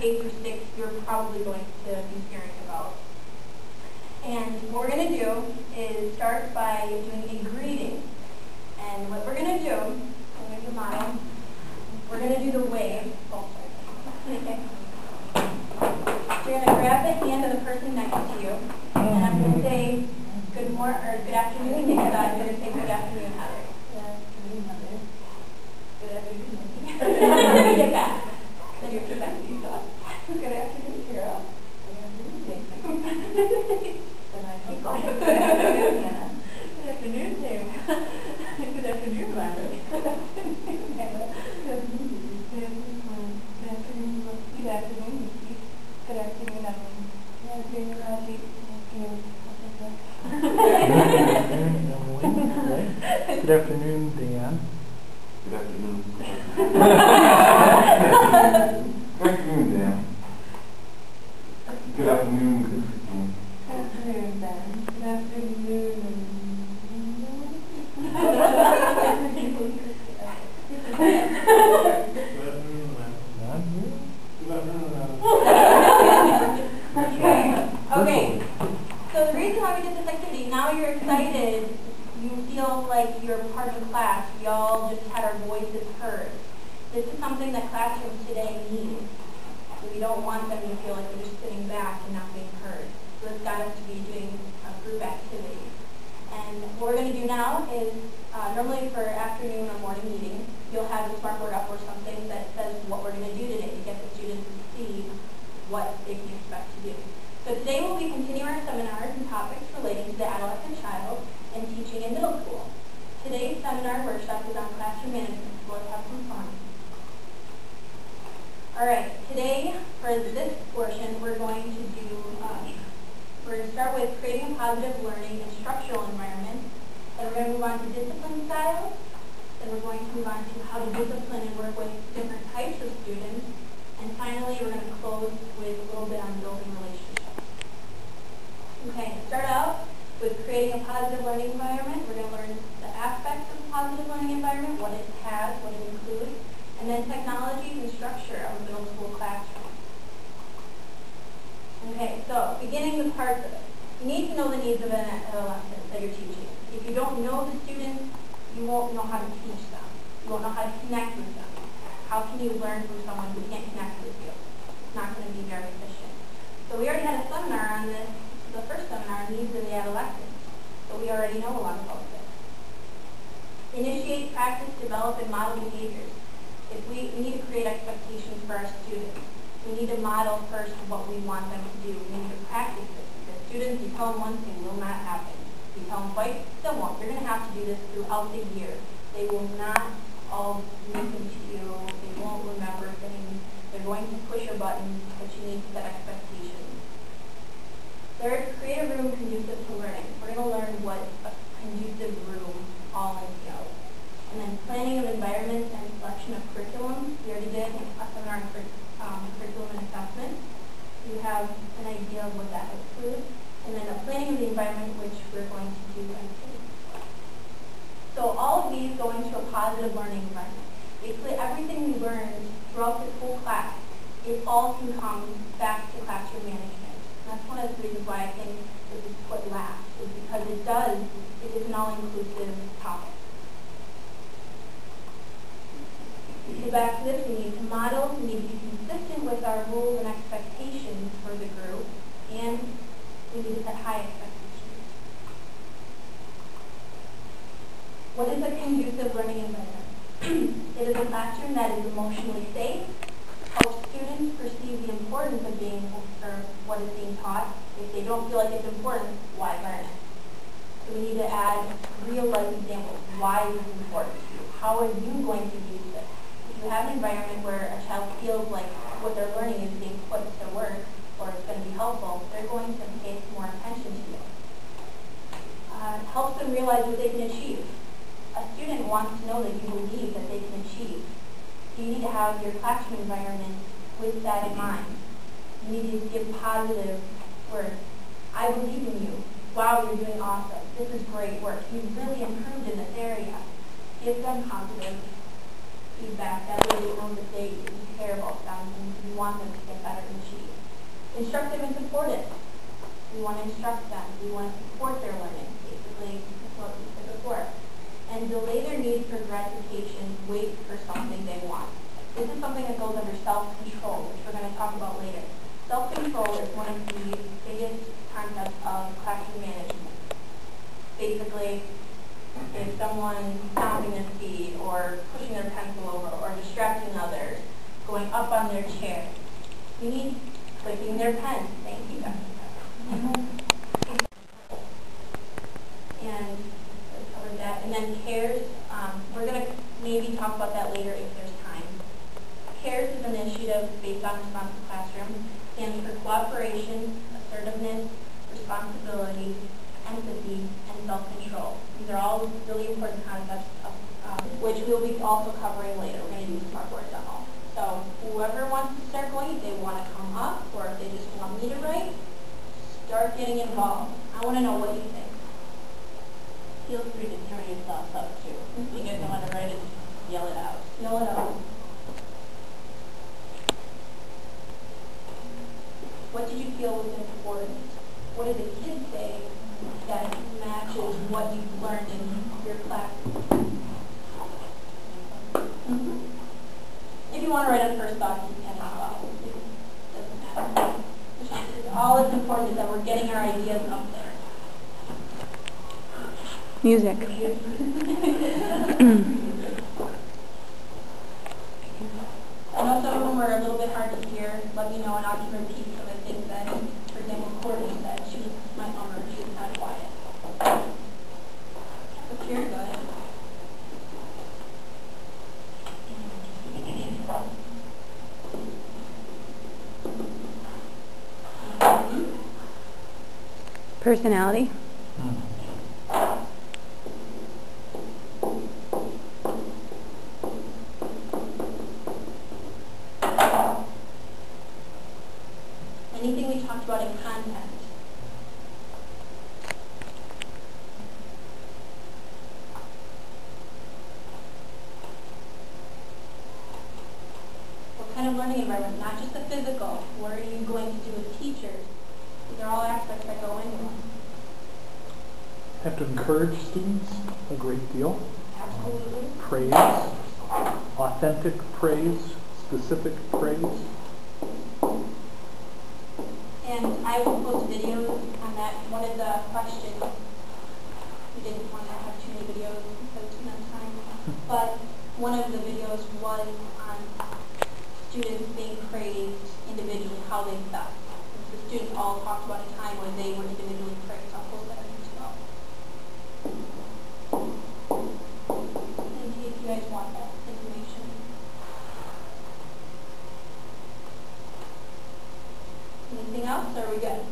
K through 6 you're probably going to be hearing about. And what we're going to do is start by doing a greeting. And what we're going to do, I'm going to do model, we're going to do the wave. Oh, sorry. Okay. You're going to grab the hand of the person next to you, and I'm going to say good morning or good afternoon, and I'm going to say good afternoon, Heather. Good afternoon, Heather. Good afternoon. Get back. Then you repeat back to yourself. Good afternoon, Carol. Good afternoon, Jason. Then I keep going. Good afternoon, Hannah. Good afternoon, Sam. Good afternoon, Larry. Good afternoon, Hannah. Good afternoon. Good afternoon. Good afternoon. Good afternoon, Evelyn. Good afternoon, Raji. Good afternoon, Dan. Good afternoon. Good afternoon, Dan. Good afternoon, Christine. Good afternoon, Ben. Good afternoon. Okay, so the reason why we did this activity, now you're excited, you feel like you're part of the class, we all just had our voices heard. This is something that classrooms today need. We don't want them to feel like they're just sitting back and not being heard. So it's got us to be doing a group activity. And what we're going to do now is, normally for afternoon or morning meetings, you'll have a smartboard up or something that says what we're going to do today to get the students to see what they can expect to do. So today we'll be continuing our seminars and topics relating to the adolescent child and teaching in middle school. Today's seminar workshop is on classroom management, so let's have some fun. Alright, today for this portion we're going to start with creating a positive learning and structural environment. Then we're going to move on to discipline styles. Then we're going to move on to how to discipline and work with different types of students. And finally, we're going to close with a little bit on building relationships. Okay, to start out with creating a positive learning environment, we're going to learn the aspects of a positive learning environment, what it has, what it includes, and then technologies and structure of a middle school classroom. Okay, so beginning with parts of it. You need to know the needs of an adolescent that you're teaching. If you don't know the students, you won't know how to teach them. You won't know how to connect with them. How can you learn from someone who can't connect with you? It's not going to be very efficient. So we already had a seminar on this, the first seminar, Needs in the Adolescent. So we already know a lot about this. Initiate, practice, develop, and model behaviors. If we need to create expectations for our students. We need to model first what we want them to do. We need to practice this. Because students, you tell them one thing, will not happen. You tell them twice, still won't. You're going to have to do this throughout the year. They will not all listen to you. They won't remember things. They're going to push your buttons, but you need to set expectations. Third, create a room conducive to learning. We're going to learn what a conducive room all entails. And then planning of environments and selection of curriculum. We already did a seminar on curriculum and assessment. You have an idea of what that includes. And then a planning of the environment, which we're going to do and see. So all of these go into a positive learning environment. Basically everything we learned throughout this whole class, it all can come back to classroom management. And that's one of the reasons why I think this is put last, is because it is an all-inclusive topic. To get back to this, we need to model, we need to be consistent with our rules and expectations for the group, and we need to set high expectations. What is a conducive learning environment? It is a classroom that is emotionally safe, helps students perceive the importance of being or what is being taught. If they don't feel like it's important, why learn it? So we need to add real-life examples. Why is this important to you? How are you going to use this? If you have an environment where a child feels like what they're learning is being put to work or it's going to be helpful, they're going to pay more attention to you. It helps them realize what they can achieve. A student wants to know that you believe that they can achieve. So you need to have your classroom environment with that in mind. You need to give positive words. I believe in you. Wow, you're doing awesome. This is great work. You've really improved in this area. Give them positive feedback. That way they know that you care about them and you want them to get better and achieve. Instructive and supportive. We want to instruct them. We want to support their learning. Basically, that's what we said before. And delay their need for gratification, wait for something they want. This is something that goes under self-control, which we're going to talk about later. Self-control is one of the biggest concepts of classroom management. Basically, if someone's stomping their feet or pushing their pencil over or distracting others, going up on their chair, you need clicking their pen. Thank you, Dr. And cover that. And then CARES, we're going to maybe talk about that later if there's time. CARES is an initiative based on Responsive Classroom. Stands for cooperation, assertiveness, responsibility, empathy, and self-control. These are all really important concepts, which we'll be also covering later. We're going to do a smartboard demo. So whoever wants to start going, if they want to come up, or if they just want me to write, start getting involved. I want to know what you think. Feel free to turn yourself up too. If you guys don't want to write it, just yell it out. Yell it out. What did you feel was important? What did the kids say that matches what you've learned in your class? If you want to write a first thought, you can as well. It doesn't matter. All that's important is that we're getting our ideas up there. Music. I know some of them were a little bit hard to hear. Let me know and I can repeat some of the things that, for example, Courtney said. She was my mama, she was kind of quiet. What's yours? Go ahead. Personality. Anything we talked about in content. What kind of learning environment? Not just the physical. What are you going to do with teachers? These are all aspects that go into it. Have to encourage students a great deal. Absolutely. Praise, authentic praise, specific praise. And I will post videos on that. One of the questions, we didn't want to have too many videos because too much time, but one of the videos was on students being praised individually, how they felt. The students all talked about a time when they were individually praised. I'll post that as well. In case you guys want that information. Anything else, or are we good?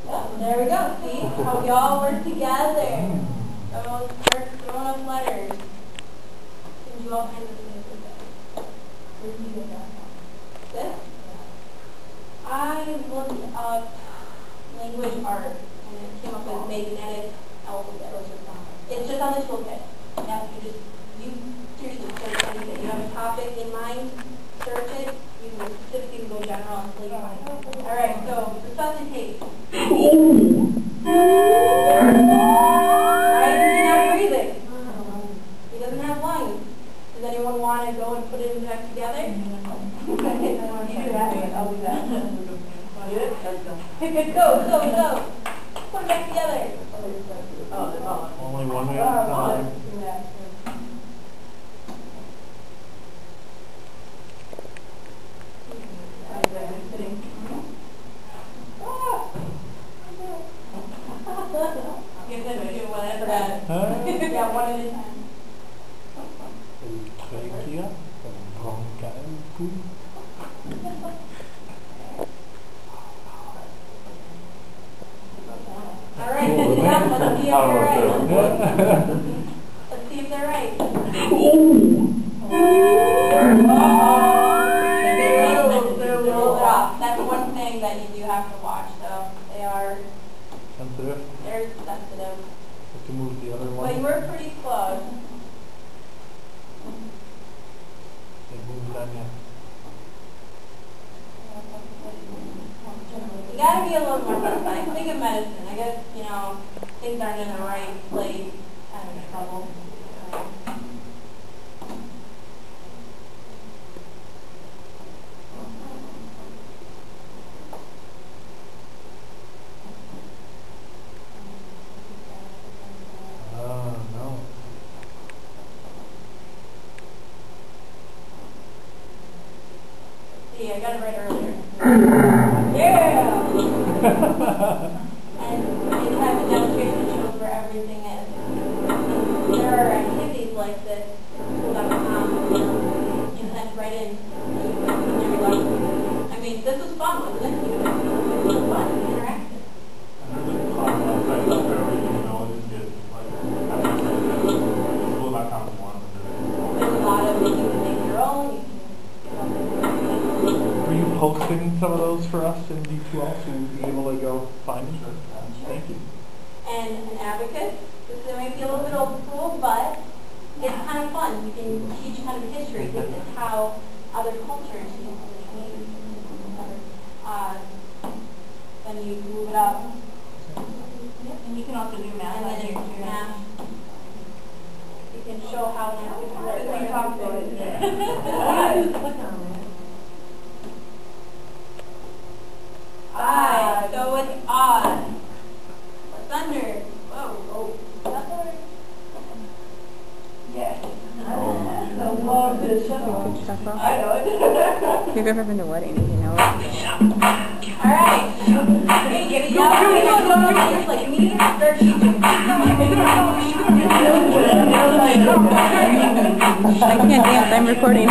Yeah, there we go. See how we all work together. So start throwing up letters. Can do all kinds of things with it. This? I looked up language art and it came up with magnetic alphabet. It's just on this toolkit. Yeah, you seriously search anything. You have a topic in mind, search it. You can specifically go general until you find it. All right, so resuscitate. Right? He's not breathing. He doesn't have lungs. Does anyone want to go and put it back together? You do that. I'll do that. Want to do it? Let's go. Go. Put it back together. Only one way at a time. Yeah, one at a time. All right, good job. Let's see if you're right. Let's see if they're right. They're a little off. That's one thing that you do have to watch, though. They are Sensitive. they're sensitive. Have to move the other But one. you were pretty close. They moved on you. You gotta be a little more precise. Think of medicine. I guess, you know, things aren't in the right place, kind of trouble. Oh, no. See, I got it right earlier. Yeah! And they have a demonstration that shows where everything is. There are activities like this, school.com, you send right in every lesson. I mean, this was fun, wasn't it? It was fun, interactive. There's a lot of, you can make your own, you can Were you posting some of those for us in D2L so we'd be able to go find them? Thank you. and an advocate. This might be a little bit old school, but it's kind of fun. You can teach kind of history. This is how other cultures use it. Then you move it up. And you can also do math on here too. Math. You can show how we talk about it today. I. So it's odd. Thunder. Whoa. Thunder. Yes. I love this show. Good stuff, I know it. If you've ever been to weddings, you know it. All right. Okay, give it up. Like me, start shooting. I can't dance, I'm recording.